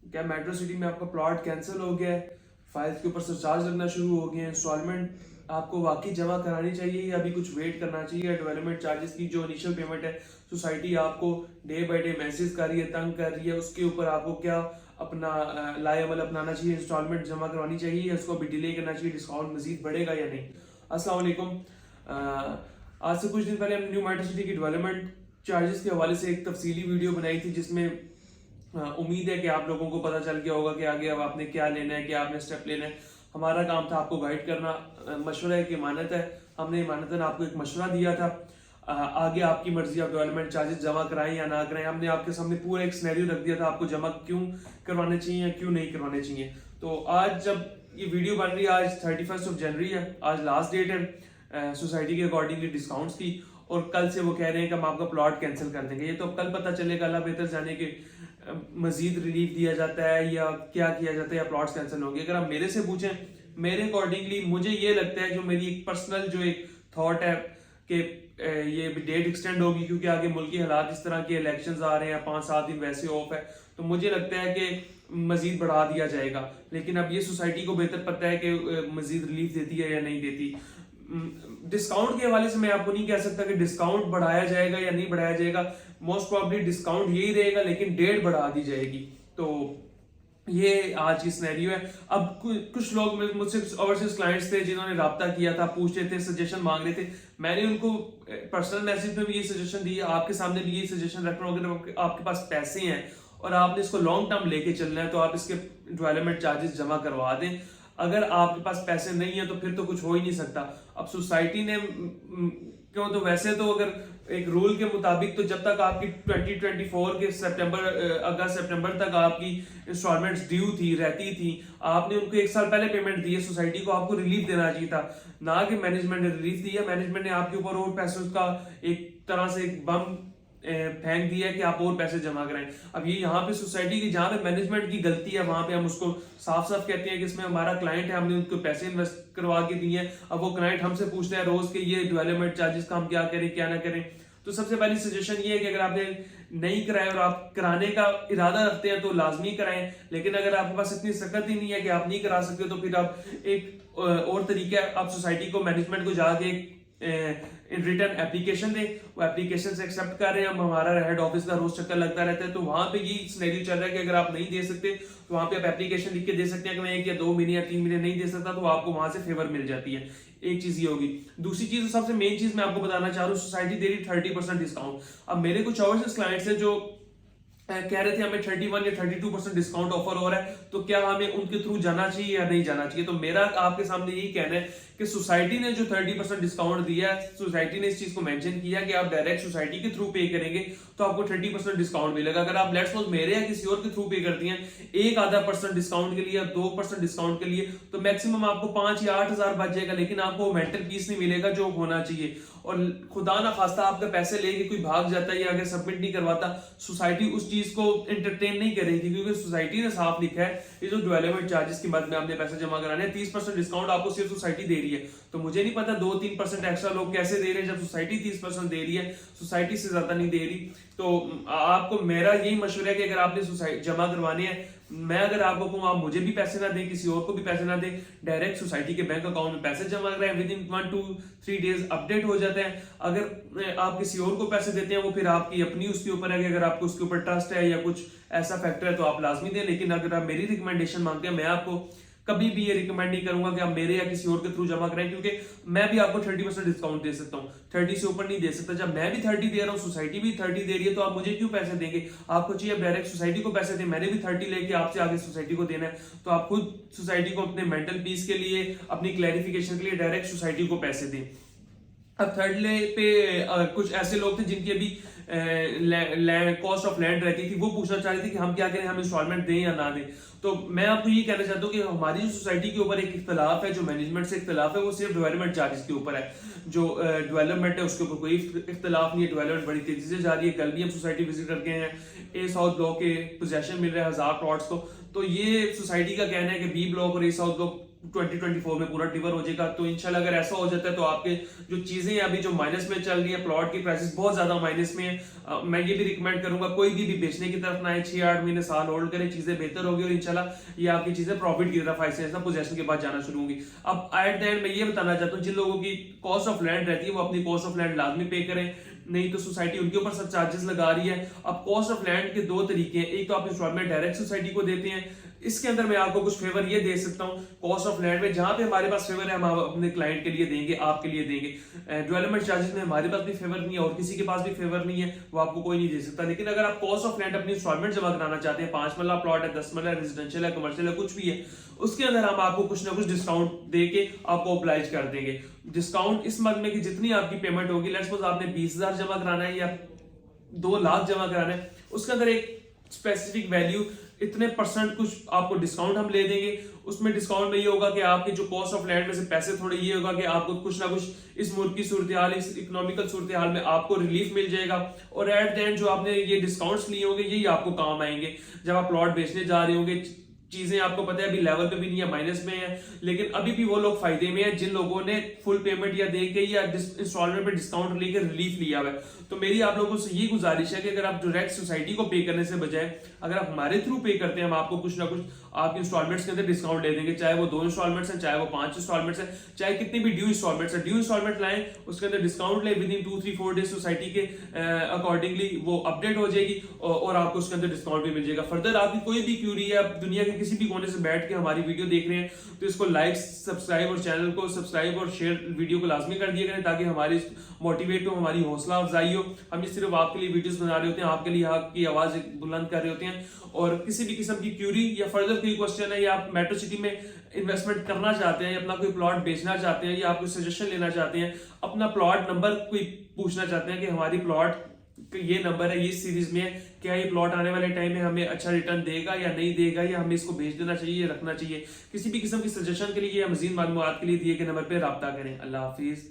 क्या metro city में आपका प्लॉट कैंसिल हो गया है, फाइल्स के ऊपर सरचार्ज लगना शुरू हो गए हैं, इंस्टॉलमेंट आपको वाकई जमा करानी चाहिए या अभी कुछ वेट करना चाहिए? डेवलपमेंट चार्जेस की जो इनिशियल पेमेंट है सोसाइटी आपको डे बाय डे मैसेज कर रही है, तंग कर रही है, उसके ऊपर आपको क्या अपना लाएअमल अपनाना चाहिए? इंस्टॉलमेंट जमा करवानी चाहिए या उसको अभी डिले करना चाहिए? डिस्काउंट मजीद बढ़ेगा या नहीं? अस्सलाम वालेकुम। आज से कुछ दिन पहले हमने न्यू मेट्रो सिटी की डेवलपमेंट चार्जेस के हवाले से एक तफसीली वीडियो बनाई थी, जिसमें उम्मीद है कि आप लोगों को पता चल गया होगा कि आगे अब आपने क्या लेना है, क्या आपने स्टेप लेना है। हमारा काम था आपको गाइड करना। मशवरा एक इमानत है, हमने इमानतन आपको एक मशवरा दिया था। आगे आपकी मर्जी, आप डेवलपमेंट चार्जेस जमा कराएं या ना कराएं। हमने आपके सामने पूरा एक सिनेरियो रख दिया था, आपको जमा क्यों करवाने चाहिए या क्यों नहीं करवाने चाहिए। तो आज जब ये वीडियो बन रही है, आज 31 जनवरी है, आज लास्ट डेट है सोसाइटी के अकॉर्डिंगली डिस्काउंट्स की, और कल से वो कह रहे हैं कि हम आपका प्लॉट कैंसिल कर देंगे। ये तो कल पता चलेगा, अल्लाह बेहतर जाने के मजीद रिलीफ दिया जाता है या क्या किया जाता है या प्लॉट्स कैंसिल होंगे। अगर आप मेरे से पूछें, मेरे अकॉर्डिंगली मुझे ये लगता है, जो मेरी एक पर्सनल जो एक थॉट है कि ये डेट एक्सटेंड होगी, क्योंकि आगे मुल्की हालात इस तरह के इलेक्शंस आ रहे हैं, 5-7 दिन वैसे ऑफ है, तो मुझे लगता है कि मजीद बढ़ा दिया जाएगा। लेकिन अब ये सोसाइटी को बेहतर पता है कि मजीद रिलीफ देती है या नहीं देती। डिस्काउंट के हवाले से मैं आपको नहीं कह सकता कि डिस्काउंट बढ़ाया जाएगा या नहीं बढ़ाया जाएगा। मोस्ट प्रॉब्ली डिस्काउंट यही रहेगा, लेकिन डेट बढ़ा दी जाएगी। तो ये आज की सिनेरियो है। अब कुछ लोग मुझसे ओवरसीज क्लाइंट्स थे जिन्होंने राब्ता किया था, पूछ रहे थे, सजेशन मांग रहे थे। मैंने उनको पर्सनल मैसेज में भी ये सजेशन दिया, आपके सामने भी ये सजेशन रख रहा हूँ। अगर आपके पास पैसे हैं और आपने इसको लॉन्ग टर्म लेके चलना है, तो आप इसके डेवलपमेंट चार्जेस जमा करवा दें। अगर आपके पास पैसे नहीं है तो फिर तो कुछ हो ही नहीं सकता। अब सोसाइटी ने क्यों, तो वैसे तो अगर एक रूल के मुताबिक तो जब तक आपकी 2024 के अगस्त सितंबर तक आपकी इंस्टॉलमेंट्स ड्यू थी रहती थी, आपने उनको 1 साल पहले पेमेंट दी है। सोसाइटी को आपको रिलीफ देना चाहिए था, ना कि मैनेजमेंट ने रिलीफ दिया। मैनेजमेंट ने आपके ऊपर और पैसों का एक तरह से एक बम फेंक दिया कि आप और पैसे जमा कराएं। अब ये यहाँ पे सोसाइटी की जहाँ पे मैनेजमेंट की गलती है, वहां पे हम उसको साफ साफ कहते हैं कि इसमें हमारा क्लाइंट है, हमने उनको पैसे इन्वेस्ट करवा के दिए हैं। अब वो क्लाइंट हमसे पूछते हैं रोज के ये डेवलपमेंट चार्जेस का हम क्या करें क्या ना करें। तो सबसे पहली सजेशन ये है कि अगर आपने नहीं कराया और आप कराने का इरादा रखते हैं तो लाजमी कराएं। लेकिन अगर आपके पास इतनी सख्त ही नहीं है कि आप नहीं करा सकते, तो फिर आप एक और तरीका, आप सोसाइटी को, मैनेजमेंट को जाके रिटर्न एप्लीकेशन दे। वो एप्लीकेशन से एक्सेप्ट कर रहे हैं, हम हमारा हेड ऑफिस का रोज चक्कर लगता रहता है, तो वहां पे ये सिनेरियो चल रहा है कि अगर आप नहीं दे सकते तो वहां पे आप एप्लीकेशन लिख के दे सकते हैं कि मैं 1 या 2 महीने या 3 महीने नहीं दे सकता, तो आपको वहां से फेवर मिल जाती है। एक चीज ये होगी। दूसरी चीज, सबसे मेन चीज मैं आपको बताना चाह रहा हूँ, सोसाइटी दे रही 30% डिस्काउंट। अब मेरे कुछ ओवरसीज क्लाइंट्स हैं जो कह रहे थे हमें 31 या 32% डिस्काउंट ऑफर हो रहा है, तो क्या हमें उनके थ्रू जाना चाहिए या नहीं जाना चाहिए? तो मेरा आपके सामने यही कहना है कि सोसाइटी ने जो 30% डिस्काउंट दिया है, सोसाइटी ने इस चीज को मेंशन किया कि आप डायरेक्ट सोसाइटी के थ्रू पे करेंगे तो आपको 30% डिस्काउंट मिलेगा। अगर आप लेट्स सपोज मेरे या किसी और के थ्रू पे करती हैं 1-आधा% डिस्काउंट के लिए या 2% डिस्काउंट के लिए, तो मैक्सिमम आपको 5 या 8 हजार बच जाएगा, लेकिन आपको मेंटल पीस नहीं मिलेगा जो होना चाहिए। और खुदा ना खास्ता आपके पैसे लेके कोई भाग जाता है या अगर सबमिट नहीं करवाता, सोसाइटी उस चीज को एंटरटेन नहीं करेगी, क्योंकि सोसाइटी ने साफ लिखा है ये जो डेवलपमेंट चार्जेस की मद में आपने पैसे जमा कराने हैं, 30% डिस्काउंट आपको सिर्फ सोसाइटी दे रही है। तो मुझे नहीं पता 2-3% एक्स्ट्रा लोग कैसे दे रहे हैं, जब सोसाइटी 30% दे रही है, सोसाइटी से ज्यादा नहीं दे रही। तो आपको मेरा यही मशवरा है कि अगर आपने सोसाइटी जमा करवाने हैं, मैं अगर आपको कहूँ आप मुझे भी पैसे ना दें, किसी और को भी पैसे ना दें, डायरेक्ट सोसाइटी के बैंक अकाउंट में पैसे जमा कराएं। विद इन 1-2-3 डेज अपडेट हो जाते हैं। अगर आप किसी और को पैसे देते हैं, वो फिर आपकी अपनी उसके ऊपर है कि अगर आपको उसके ऊपर ट्रस्ट है या कुछ ऐसा फैक्टर है तो आप लाजमी दें। लेकिन अगर आप मेरी रिकमेंडेशन मांगते हैं, मैं आपको कभी भी ये रिकमेंड नहीं करूंगा कि आप मेरे या किसी और के थ्रू जमा कराएं, क्योंकि मैं भी आपको 30% डिस्काउंट दे सकता हूँ, 30 से ऊपर नहीं दे सकता। जब मैं भी 30 दे रहा हूँ, सोसाइटी भी 30 दे रही है, तो आप मुझे क्यों पैसे देंगे? आपको चाहिए डायरेक्ट सोसाइटी को पैसे दें। मैंने भी 30 लेके आपसे आगे सोसाइटी को देना है, तो आप खुद सोसाइटी को अपने मेंटल पीस के लिए, अपनी क्लैरिफिकेशन के लिए डायरेक्ट सोसाइटी को पैसे दें। अब थर्ड ले पे कुछ ऐसे लोग थे जिनकी अभी कॉस्ट ऑफ लैंड रहती थी, वो पूछना चाह रहे थे कि हम क्या करें, हम इंस्टॉलमेंट दें या ना दें। तो मैं आपको ये कहना चाहता हूँ कि हमारी जो सोसाइटी के ऊपर एक इख्तलाफ है, जो मैनेजमेंट से इख्तलाफ है, वो सिर्फ डेवलपमेंट चार्जेस के ऊपर है। जो डेवलपमेंट है उसके ऊपर कोई इख्तलाफ नहीं है। डेवलपमेंट बड़ी तेजी से जा रही है। कल भी हम सोसाइटी विजिट करके हैं, ए साउथ ब्लॉक के पोजेशन मिल रहे हैं 1000 प्लॉट्स को। तो ये सोसाइटी का कहना है कि बी ब्लॉक और ए साउथ ब्लॉक 2024 में पूरा डिलीवर हो जाएगा। तो इंशाल्लाह अगर ऐसा हो जाता है तो आपके जो चीजें अभी जो माइनस में चल रही है, प्लॉट की प्राइसेस बहुत ज्यादा माइनस में है, मैं ये भी रिकमेंड करूंगा कोई भी बेचने की तरफ ना आए, 6-8 महीने साल होल्ड करें, चीजें बेहतर होगी और इंशाल्लाह ये आपकी चीजें प्रॉफिट की तरफ ऐसे पोजेशन के बाद जाना शुरू होंगी। अब एट द एंड मैं ये बताना चाहता हूँ, जिन लोगों की कॉस्ट ऑफ लैंड रहती है वो अपनी कॉस्ट ऑफ लैंड लाजमी पे करें, नहीं तो सोसाइटी उनके ऊपर सब चार्जेस लगा रही है। अब कॉस्ट ऑफ लैंड के दो तरीके हैं, एक तो आप इंस्टॉलमेंट डायरेक्ट सोसाइटी को देते हैं, इसके अंदर मैं आपको कुछ फेवर ये दे सकता हूँ कॉस्ट ऑफ लैंड में, जहां पे हमारे पास फेवर है हम अपने क्लाइंट के लिए देंगे, आपके लिए देंगे। डेवलपमेंट चार्जेस में हमारे पास भी फेवर नहीं है और किसी के पास भी फेवर नहीं है, वो आपको कोई नहीं दे सकता। लेकिन अगर आप कॉस्ट ऑफ लैंड अपनी इंस्टॉलमेंट जमा कराना चाहते हैं, 5 मरला प्लॉट है, 10 मरला रेजिडेंशियल है, कमर्शियल है, कुछ भी है, उसके अंदर हम आपको कुछ ना कुछ डिस्काउंट दे के आपको अप्लाइज कर देंगे। डिस्काउंट इस मद में कि जितनी आपकी पेमेंट होगी, लेट्स सपोज आपने 20,000 जमा कराना है या 2 लाख जमा कराना है, उसके अंदर एक स्पेसिफिक वैल्यू इतने परसेंट कुछ आपको डिस्काउंट हम ले देंगे। उसमें डिस्काउंट में ये होगा कि आपकी जो कॉस्ट ऑफ लैंड में से पैसे थोड़े, ये होगा कि आपको कुछ ना कुछ इस मुल्क की सूरत हाल, इस इकोनॉमिकल सूरत हाल में आपको रिलीफ मिल जाएगा और एट द एंड जो आपने ये डिस्काउंट्स लिए होंगे यही आपको काम आएंगे जब आप प्लॉट बेचने जा रहे होंगे। चीजें आपको पता है अभी लेवल पे भी नहीं है, माइनस में है, लेकिन अभी भी वो लोग फायदे में है जिन लोगों ने फुल पेमेंट या दे के या इंस्टॉलमेंट पे डिस्काउंट लेकर रिलीफ लिया हुआ है। तो मेरी आप लोगों से ये गुजारिश है कि अगर आप डायरेक्ट सोसाइटी को पे करने से बजाय अगर आप हमारे थ्रू पे करते हैं, हम आपको कुछ ना कुछ आपके इंस्टॉलमेंट्स के अंदर डिस्काउंट दे देंगे, चाहे वो 2 इंस्टॉलमेंट्स हैं, चाहे वो 5 इंस्टॉलमेंट्स हैं, चाहे कितनी भी ड्यू इंस्टॉलमेंट्स है, ड्यू इंस्टॉलमेंट लाएं, उसके अंदर डिस्काउंट ले, विद इन 2-3-4 डेज सोसाइटी के अकॉर्डिंगली वो अपडेट हो जाएगी और आपको उसके अंदर डिस्काउंट भी मिल जाएगा। फर्दर आपकी कोई भी क्यूरी है, आप दुनिया के किसी भी कोने से बैठ के हमारी वीडियो देख रहे हैं तो इसको लाइक, सब्सक्राइब और चैनल को सब्सक्राइब और शेयर वीडियो को लाजमी कर दिया करें ताकि हमारी मोटिवेट हो, हमारी हौसला अफजाई हो। हम ये सिर्फ आपके लिए वीडियोस बना रहे होते हैं, आपके लिए आपकी आवाज बुलंद कर रहे होते हैं। और किसी भी किस्म की क्यूरी या फर्दर कोई क्वेश्चन है या आप मेट्रो सिटी में इन्वेस्टमेंट करना चाहते हैं या अपना कोई प्लॉट बेचना चाहते हैं या आप कोई सजेशन लेना चाहते हैं, अपना प्लॉट नंबर कोई पूछना चाहते हैं कि हमारी प्लॉट ये नंबर है, ये सीरीज में है, क्या ये प्लॉट आने वाले टाइम में हमें अच्छा रिटर्न देगा या नहीं देगा, या हमें इसको भेज देना चाहिए या रखना चाहिए, किसी भी किस्म की सजेशन के लिए या मजीद मालूमात के लिए दिए गए नंबर पर रब्ता करें। अल्लाह हाफिज।